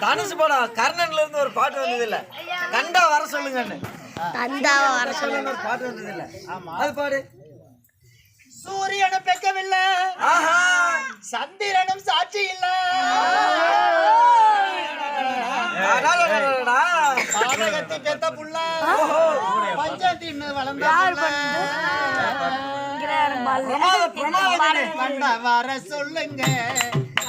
தனுசு படம் கர்ணன்ல இருந்து ஒரு பாட்டு வந்தது இல்ல, கண்டா வர சொல்லுங்கன்னு. கண்டாவா வர சொல்லுங்க ஒரு பாட்டு வந்தது இல்ல, அது பாடு. சூரியனும் பெக்கவில்லை, சந்திரனும் சாட்சி இல்ல, பாதகத்தி பெத்த புள்ள பஞ்சத்தின்னு வளர்ந்த கண்டா வர சொல்லுங்க,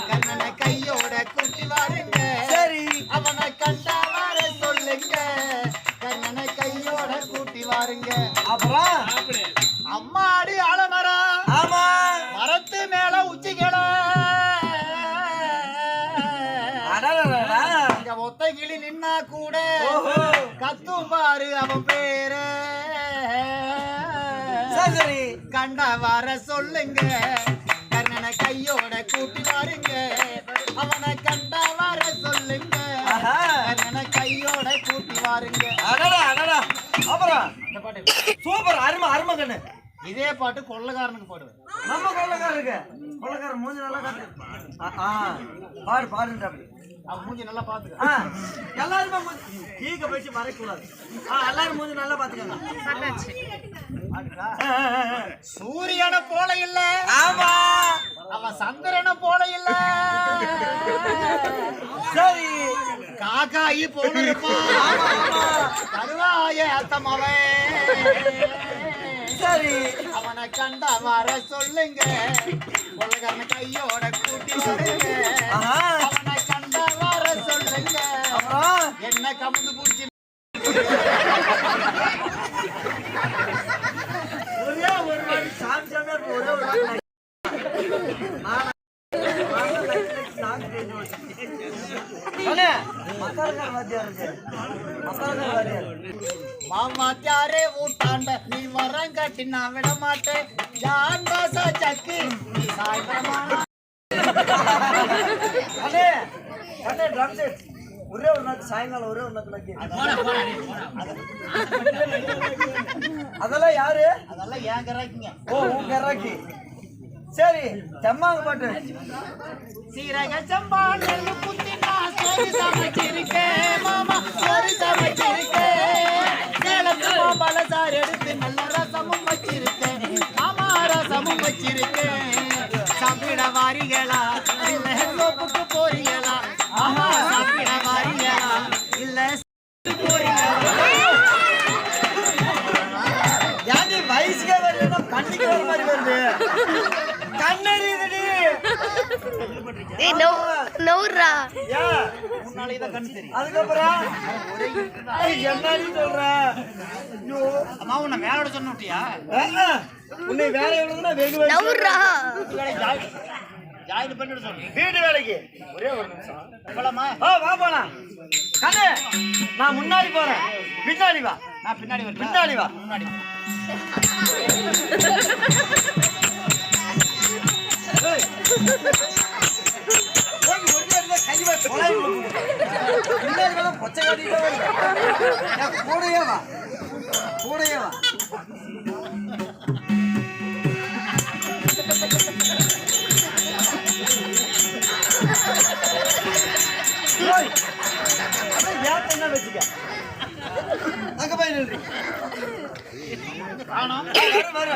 கண்ணனை கையோட கூட்டி வாருங்க. சரி, அவனை கண்டா வர சொல்லுங்க, கண்ணனை கையோட கூட்டி வாருங்க. அப்புறம் அம்மாடி ஆலமரம், ஆமா, மரத்து மேல உச்சிகள ஒத்த கிளி நின்னா கூட கத்தும் பாரு அவன் பேரு. சரி, கண்டா வர சொல்லுங்க, கண்ணனை கையோட கூட்டி வாருங்க. அவனை கண்டா வர சொல்லுங்க, கண்ணனை கையோட கூட்டி வாருங்க. அடடா அடடா. அப்புறம் சூப்பர், அருமை அருமை கண்ணு. இதே பாட்டு கொள்ளக்காரனுக்கு பாடுவேன். நம்ம கொள்ளக்காரருக்கு, கொள்ளக்காரன் மூஞ்சி நல்லா காட்டு. பாடு பாடுன்ற அவன் மூஞ்சி நல்லா பாத்துக்க. எல்லாருமே ஈக போயிட்டு மறைக்கூடாது. எல்லாரும் மூஞ்சி நல்லா பாத்துக்கங்க. சூரியனை போல இல்ல, ஆமா, அவன் சந்திரனை போல இல்ல. சரி, காக்காயி போல இருப்பான், கருவாய அத்தமவன். சரி, அவனை கண்டா வர சொல்லுங்க, கொள்ளக்காரன கையோட கூட்டி வருங்க. அவனை கண்டா வர சொல்லுங்க, என்ன கமுந்து பூச்சி ஒரே ஒரு வாட்டி சாமி சாமி ஒரே ஒரு வாட்டி மாமாச்சாரே ஊட்டாண்ட நீ வரங்காட்டி நான் விட மாட்டேன். ஜான்பாசா சக்கு நீ சாய்ந்தமான ஒரே ஒரு நாள் சாயங்காலம் ஒரே ஒரு நாள் அதெல்லாம் யாரு? அதெல்லாம் ஏன் கராக்கிங்க. ஓ, உன் கராக்கி. சரி, செம்மாங்க பாட்டு. சீரக சம்பா நெல்லு குத்தினா சோறு சமைச்சிருக்கேன் மாமா, சோறு சமைச்சிருக்கேன். சேலத்து மாம்பழ சாறு எடுத்து நல்ல ரசமும் வச்சிருக்கேன் மாமா, ரசமும் வச்சிருக்கேன். சாப்பிட வாரிகளா இல்ல சோப்புக்கு போறீங்களா? ஆமா, சாப்பிட வாரிகளா இல்ல யாரு வயசுக்கே வரலன்னா கண்ணுக்கு வர மாதிரி வருது. கண்ணறியுதுடி. அதுக்கப்புறம் என்னடி சொல்ற? அம்மா உன்னை மேலோட சொன்னியா? உன்னை வேலை எவ்வளவுன்னா வெகு ஜாயின் பண்ணிட்டு சொன்னேன். வீட்டு வேலைக்கு ஒரே ஒரு நிமிஷம் போலாமா? வா போலாம். கண்ணு, நான் முன்னாடி போறேன், பின்னாடி வா. நான் பின்னாடி வரேன். பின்னாடி வா. முன்னாடி பொச்சை காட்டிட்டே கூடையே வா, கூடையே வா. என்ன வச்சுக்க அங்க போய் நின்று காணோம். வர